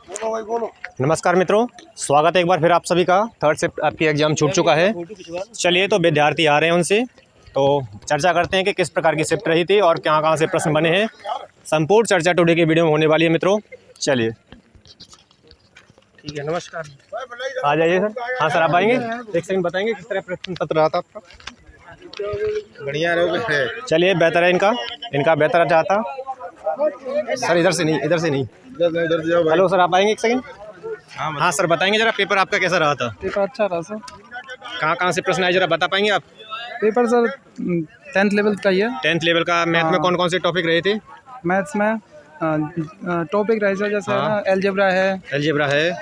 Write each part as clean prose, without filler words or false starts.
नमस्कार मित्रों, स्वागत है एक बार फिर आप सभी का। थर्ड शिफ्ट आपकी एग्ज़ाम छूट चुका है। चलिए तो विद्यार्थी आ रहे हैं, उनसे तो चर्चा करते हैं कि किस प्रकार की शिफ्ट रही थी और कहाँ से प्रश्न बने हैं। संपूर्ण चर्चा टुडे की वीडियो में होने वाली है मित्रों। चलिए ठीक है, नमस्कार। आ जाइए सर। हाँ सर, आप आएंगे, एक सेकंड बताएंगे किस तरह प्रश्न पत्र रहा था आपका। बढ़िया रहोगे। चलिए, बेहतर है इनका बेहतर रहा था सर। इधर से नहीं इधर जाओ भाई। हेलो सर, आप आएंगे एक सेकंड। हाँ सर, बताएंगे जरा पेपर आपका कैसा रहा था। पेपर अच्छा रहा सर। कहाँ से प्रश्न आए जरा बता पाएंगे आप। पेपर सर 10th लेवल का ही है। 10th लेवल का। मैथ में कौन से टॉपिक रहे थे। मैथ्स में टॉपिक रहे सर, जैसे हाँ। अलजेब्रा है,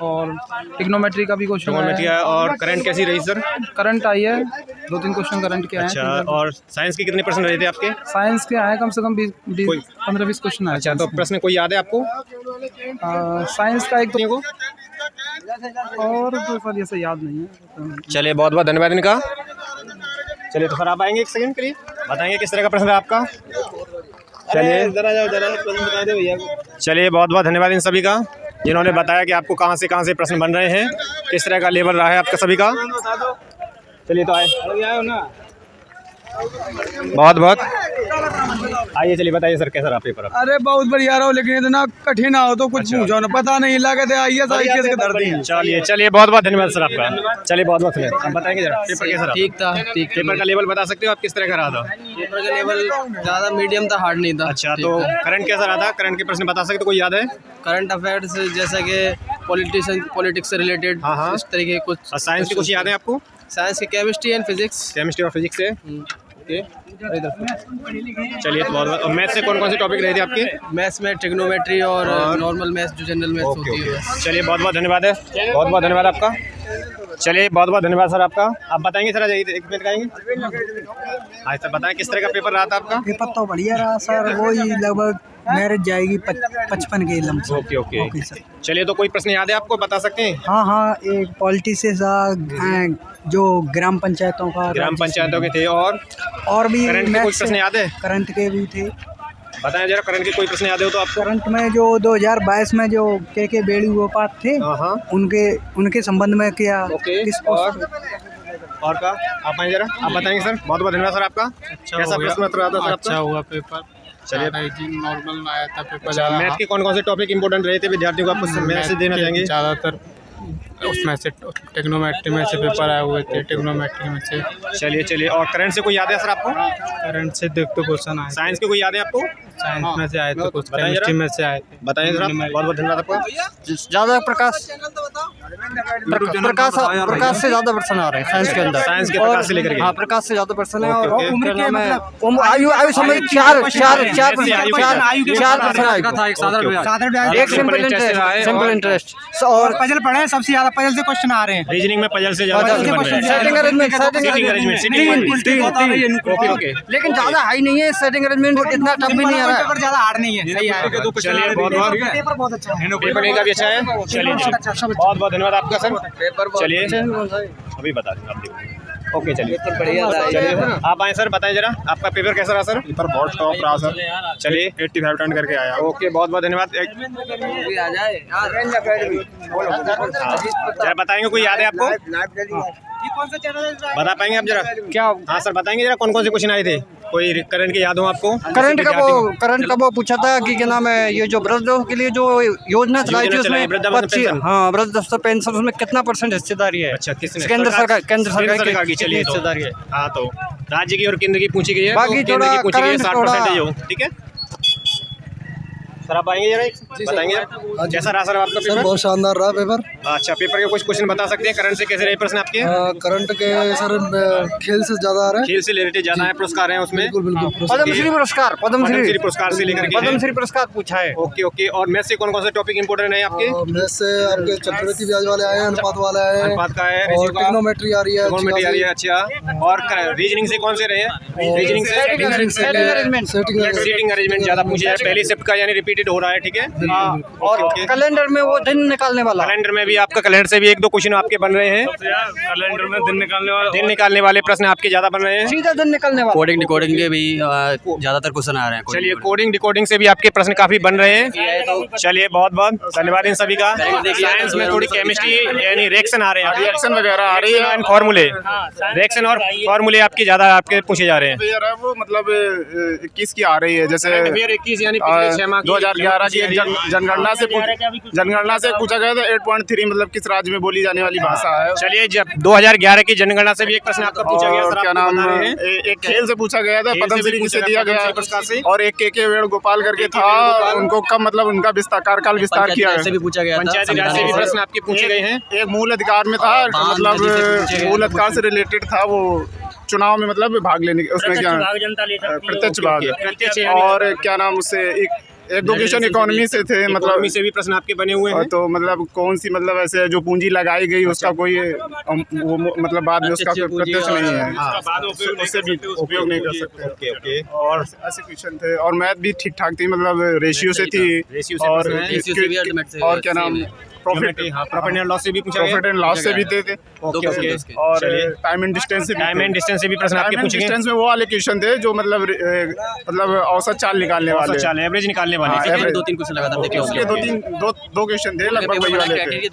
और ट्रिग्नोमेट्री का भी क्वेश्चन है। और करंट कैसी रही सर। करंट आई है, 2-3 क्वेश्चन करंट के आए अच्छा, हैं। और साइंस के कितने प्रश्न रहे थे आपके। साइंस के आए कम से कम 15-20 क्वेश्चन आए। अच्छा, तो प्रश्न कोई याद है आपको। साइंस का एक को और पेपर जैसे याद नहीं है। चलिए, बहुत बहुत धन्यवाद इनका। चलिए तो सर, आप आएंगे एक सेकंड के लिए, बताएंगे किस तरह का प्रश्न है आपका। चलिए जरा जाओ, प्रश्न बता दे भैया। चलिए, बहुत बहुत धन्यवाद इन सभी का जिन्होंने बताया कि आपको कहाँ से प्रश्न बन रहे हैं, किस तरह का लेवल रहा है आपका सभी का। चलिए तो आए ना, बहुत आइए। चलिए बताइए सर, कैसा रहा पेपर आपका? अरे बहुत बढ़िया रहो, लेकिन इतना कठिन हो तो कुछ पूछो ना, पता नहीं लगे थे। आइए चलिए बहुत बहुत धन्यवाद सर आपका। चलिए बहुत बहुत धन्यवाद। आप बताएंगे जरा पेपर कैसा रहा। ठीक था। पेपर का लेवल बता सकते हो आप, किस तरह का रहा था। पेपर का लेवल ज़्यादा मीडियम था, हार्ड नहीं था। अच्छा, तो करंट कैसा रहा था। करंट के प्रश्न बता सकते हो, कोई याद है। करंट अफेयर्स जैसे कि पॉलिटिक्स से रिलेटेड, हाँ। इस तरह के कुछ। साइंस के कुछ याद है आपको। साइंस की केमिस्ट्री एंड फिजिक्स। केमिस्ट्री और फिजिक्स से। ओके, चलिए तो बहुत। और मैथ से कौन से टॉपिक रहे थे आपके। मैथ्स में ट्रिग्नोमेट्री और नॉर्मल मैथ्स, जो जनरल मैथ्स होती है। चलिए बहुत बहुत धन्यवाद है, बहुत बहुत धन्यवाद आपका। चलिए बहुत बहुत धन्यवाद सर आपका। आप बताएंगे सर, जाइए एक मिनट आएंगे। आज सर बताएं किस तरह का पेपर रहा था आपका। पेपर तो बढ़िया रहा सर, वही लगभग मेरिट जाएगी 55 के लम्स। Okay sir. चलिए, तो कोई प्रश्न याद है आपको, बता सकते हैं। हाँ, एक पॉलिटिक्स जो ग्राम पंचायतों के थे, और भी करंट के कुछ प्रश्न याद है। करंट के भी थे, बताएं जरा, करंट के कोई प्रश्न याद हो तो आपको। करंट में जो 2022 में जो के बेणुगोपाल थे, उनके संबंध में क्या। और का आप आए जरा, आप बताएंगे सर। बहुत बहुत धन्यवाद सर आपका। कैसा प्रश्न पत्र रहा था सर आपका। अच्छा हुआ पेपर। चलिए, नॉर्मल में आया था पेपर। अच्छा, मैथ के कौन से टॉपिक इंपोर्टेंट रहे थे विद्यार्थियों को, आपको मैसेज देना चाहेंगे। ज़्यादातर उसमें से ट्रिग्नोमेट्री में से पेपर आए हुए थे, ट्रिग्नोमेट्री में से। चलिए, और करंट से कोई याद है सर आपको। करंट से देख तो क्वेश्चन आए। साइंस के कोई याद है आपको। साइंस में से आए थे कुछ, बताइए केमिस्ट्री में से आए थे। बताइए जरा। बहुत बहुत धन्यवाद आपका। ज़्यादा प्रकाश से ज़्यादा प्रश्न आ रहे हैं साइंस के अंदर। साइंस के प्रकाश से लेकर के। हाँ, प्रकाश से ज़्यादा प्रश्न है। और ओके। क्या नाम है, आयु समझ चार एक सिंपल इंटरेस्ट और पजल पढ़े हैं, सबसे ज्यादा पजल से क्वेश्चन आ रहे हैं। रीजनिंग में पजल से ज्यादा सेटिंग अरेंजमेंट ओके। लेकिन ज़्यादा हाई नहीं है सेटिंग अरेंजमेंट, इतना टफ भी नहीं आ रहा है। पेपर ज्यादा हार्ड नहीं है, सही है। चलिए बहुत पेपर बहुत अच्छा है। पेपर का भी अच्छा है। चलिए बहुत बहुत धन्यवाद आपका सर। चलिए अभी बता देंगे आप, देखिए। ओके, चलिए आप आए सर, बताएं जरा आपका पेपर कैसा रहा सर। पेपर बहुत टॉप रहा सर। चलिए 85 टर्न करके आया। ओके, बहुत बहुत धन्यवाद। जरा बताएंगे, कोई याद है आपको। बता पाएंगे आप जरा क्या। हाँ सर, बताएंगे जरा कौन से क्वेश्चन आए थे, कोई करंट के याद हो आपको। करंट का वो पूछा था कि क्या नाम है, ये जो वृद्धों के लिए जो योजना चलाई थी उसमें वृद्धावस्था पेंशन, उसमें कितना % हिस्सेदारी है। अच्छा, किसने। केंद्र सरकार की चलिए हिस्सेदारी है। हाँ, तो राज्य की और केंद्र की पूछी गई है। बाकी केंद्र की पूछी गई है 60% हो, ठीक है सर। आप आएंगे जरा, बताएंगे कैसा रहा सर आपका पेपर। बहुत शानदार रहा पेपर। अच्छा, पेपर के कुछ क्वेश्चन बता सकते हैं, करंट से कैसे रहे प्रश्न आपके। करंट के सर खेल से ज्यादा आ रहा है। खेल से रिलेटेड ज्यादा है, पुरस्कार है उसमें। बिल्कुल पद्मश्री पुरस्कार से लेकर के पद्मश्री पुरस्कार पूछा है। ओके। और मैथ से कौन से टॉपिक इंपोर्टेंट है आपके। मैथ से आपके चक्रवृद्धि ब्याज वाले आए हैं, अनुपात वाले आए हैं, अनुपात का है, और ट्रिग्नोमेट्री आ रही है। अच्छा, और रीजनिंग से कौन से रहे हैं। रीजनिंग से सेटिंग अरेंजमेंट सीटिंग अरेंजमेंट ज्यादा पूछे जाए। पहली शिफ्ट का यानी रिपीट रिपीटेड हो रहा है, ठीक है। और कैलेंडर में वो दिन निकालने वाला, कैलेंडर में भी आपका कैलेंडर से भी 1-2 क्वेश्चन आपके बन रहे हैं। कैलेंडर में दिन निकालने वाले प्रश्न आपके ज़्यादा बन रहे हैं। सीधा दिन निकलने वाला। कोडिंग डिकोडिंग के भी ज़्यादातर क्वेश्चन आ रहे हैं। चलिए, कोडिंग डिकोडिंग से भी आपके प्रश्न काफ़ी बन रहे हैं। चलिए, बहुत बहुत धन्यवाद इन सभी का। साइंस में थोड़ी केमिस्ट्री यानी रिएक्शन आ रहे हैं, रिएक्शन वगैरह आ रही है, फॉर्मूले, रिएक्शन और फॉर्मूले आपके ज़्यादा आपके पूछे जा रहे हैं। वो मतलब 21 की आ रही है, जैसे 21 यानी पिछले 6 माह की 2011 की जनगणना से पूछा गया था 8.3 मतलब किस राज्य में बोली जाने वाली भाषा है। चलिए, जब 2011 की जनगणना से भी एक प्रश्न आपका पूछा गया, और क्या नाम, एक खेल से पूछा गया था, पद्मश्री किसे दिया गया पुरस्कार से, और एक के वेणुगोपाल करके था, उनको कब मतलब उनका कार्यकाल विस्तार किया से भी पूछा गया था। पंचायती राज से भी प्रश्न आपके पूछे गए हैं। एक मूल अधिकार में था, मतलब मूल अधिकार से रिलेटेड था, वो चुनाव में मतलब भाग लेने उसमें क्या प्रत्यक्ष भाग, और क्या नाम उससे एक दो क्वेश्चन इकोनॉमी से थे, मतलब इकोनॉमी से भी प्रश्न आपके बने हुए हैं। तो मतलब कौन सी मतलब ऐसे जो पूंजी लगाई गई उसका कोई वो मतलब बाद में उसका कोई प्रत्यक्ष नहीं है, उससे भी उपयोग नहीं कर सकते। ओके। और ऐसे क्वेश्चन थे, और मैथ भी ठीक ठाक थी, मतलब रेशियो से थी, और क्या नाम प्रॉफिट एंड लॉस से भी पूछा गया, प्रॉफिट एंड लॉस से भी थे। ओके। और टाइम एंड डिस्टेंस से भी प्रश्न आपके पूछे गए। डिस्टेंस में वो वाले क्वेश्चन थे जो मतलब औसत चाल निकालने वाले, चाल एवरेज निकालने वाले। हाँ, 2-3 क्वेश्चन लगातार देखे उसके दो क्वेश्चन थे लगभग वही वाले थे।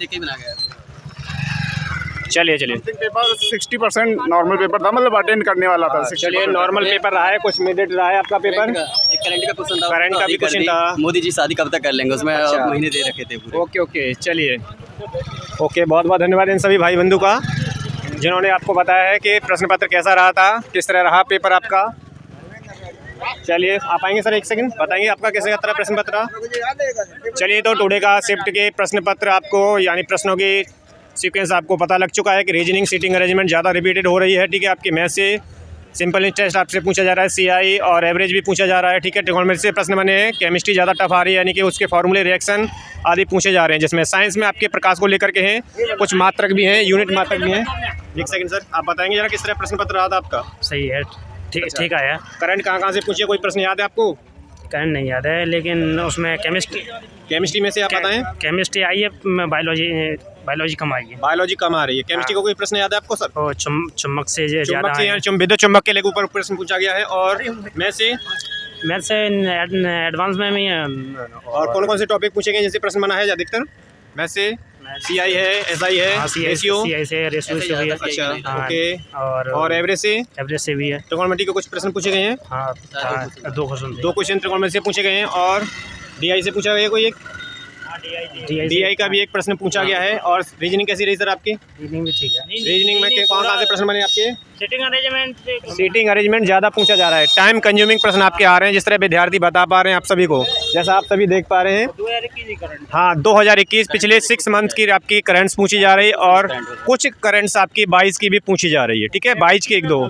चलिए, पेपर 60% नॉर्मल पेपर था, मतलब अटेंड करने वाला था। चलिए, नॉर्मल पेपर रहा है, कुछ मिनट रहा है आपका पेपर। एक करंट का क्वेश्चन था, करंट का भी क्वेश्चन था। मोदी जी शादी कब तक कर लेंगे, उसमें महीने दे रखे थे पूरे। ओके। चलिए, ओके, बहुत बहुत धन्यवाद इन सभी भाई बंधु का जिन्होंने आपको बताया है कि प्रश्न पत्र कैसा रहा था, किस तरह रहा पेपर आपका। चलिए, आप आएंगे सर, 1 सेकंड, बताएंगे आपका कैसे तरह प्रश्न पत्र। चलिए, तो टुडे का शिफ्ट के प्रश्न पत्र आपको यानी प्रश्नों की सीक्वेंस आपको पता लग चुका है कि रीजनिंग सीटिंग अरेंजमेंट ज़्यादा रिपीटेड हो रही है, ठीक है। आपके मैथ से सिंपल टेस्ट आपसे पूछा जा रहा है, CI और एवरेज भी पूछा जा रहा है, ठीक है। ट्रिग्नोमेट्री से प्रश्न बने हैं, केमिस्ट्री ज़्यादा टफ आ रही है, यानी कि उसके फॉर्मूले, रिएक्शन आदि पूछे जा रहे हैं, जिसमें साइंस में आपके प्रकाश को लेकर के हैं, कुछ मात्रक भी हैं, यूनिट मात्रक भी हैं। 1 सेकंड सर, आप बताएंगे जरा किस तरह प्रश्न पत्र रहा था आपका। सही है, ठीक आया। करंट कहाँ से पूछिए, कोई प्रश्न याद है आपको? करंट नहीं याद है, लेकिन उसमें केमिस्ट्री में से आप बताएं। केमिस्ट्री आई है, बायोलॉजी कम आई है। बायोलॉजी कम आ रही है। केमिस्ट्री का कोई प्रश्न याद है आपको सर? चुम्बक से ज़्यादा, विद्युत चुम्बक के लेके ऊपर प्रश्न पूछा गया है। और मैथ से एडवांस में भी है। और कौन कौन से टॉपिक पूछे गए जैसे प्रश्न बना है अधिकतर? मैथ से CI है, SI है, रेशियो से भी है। अच्छा, ओके। और एवरेज से भी है। ट्रिग्नोमेट्री के कुछ प्रश्न पूछे गए हैं। हाँ, 2 क्वेश्चन ट्रिग्नोमेट्री से पूछे गए हैं। और DI से पूछा गया कोई एक, DI का भी एक प्रश्न पूछा गया है। और रीजनिंग कैसी रही सर आपकी? रीजनिंग भी ठीक है। रीजनिंग में कौन से प्रश्न बने आपके? सीटिंग अरेंजमेंट ज़्यादा पूछा जा रहा है। टाइम कंज्यूमिंग प्रश्न आपके आ रहे हैं, जिस तरह विद्यार्थी बता पा रहे हैं आप सभी को, जैसा आप सभी देख पा रहे हैं। 2021 2021 पिछले 6 मंथ की आपकी करंट्स पूछी जा रही है, और कुछ करंट्स आपकी 22 की भी पूछी जा रही है, ठीक है। 22 की 1-2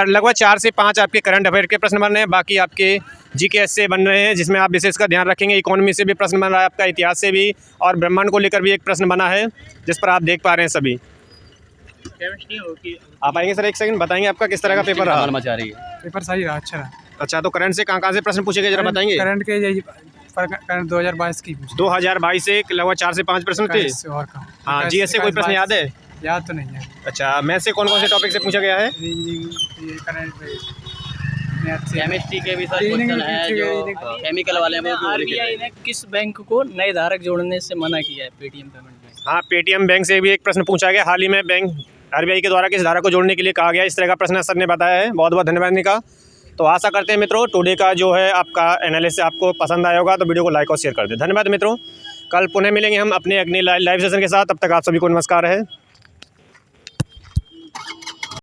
लगभग 4 से 5 आपके करंट अफेयर के प्रश्न बन रहे हैं। बाकी आपके GKS से बन रहे हैं, जिसमें आप विशेष का ध्यान रखेंगे। इकोनॉमी से भी प्रश्न बन रहा है आपका, इतिहास से भी, और ब्रह्मांड को लेकर भी एक प्रश्न बना है, जिस पर आप देख पा रहे हैं सभी। आप आएंगे सर, 1 सेकंड, बताएंगे आपका किस तरह का पेपर रहा? पेपर सही रहा, अच्छा रहा। अच्छा, तो करंट से कहाँ से प्रश्न पूछे गए जरा बताएंगे? करंट के 2022 की 2022 से लगभग 4 से 5 प्रश्न थे। और कम। हाँ, GS से कोई प्रश्न याद है? याद तो नहीं है। अच्छा, मैथ से कौन कौन से टॉपिक से पूछा गया है? केमिस्ट्री के भी सर क्वेश्चन है, जो केमिकल वाले हैं। RBI ने किस बैंक को नए धारक जोड़ने से मना किया है? Paytm payment bank. हाँ, पेटीएम बैंक से भी एक प्रश्न पूछा गया। हाल ही में बैंक RBI के द्वारा किस धारक को जोड़ने के लिए कहा गया, इस तरह का प्रश्न सर ने बताया है। बहुत बहुत धन्यवाद इनका। तो आशा करते हैं मित्रों, टुडे का जो है आपका एनालिसिस आपको पसंद आया होगा, तो वीडियो को लाइक और शेयर कर दें। धन्यवाद मित्रों। कल पुनः मिलेंगे हम अपने अगले लाइव सेशन के साथ। तब तक आप सभी को नमस्कार है।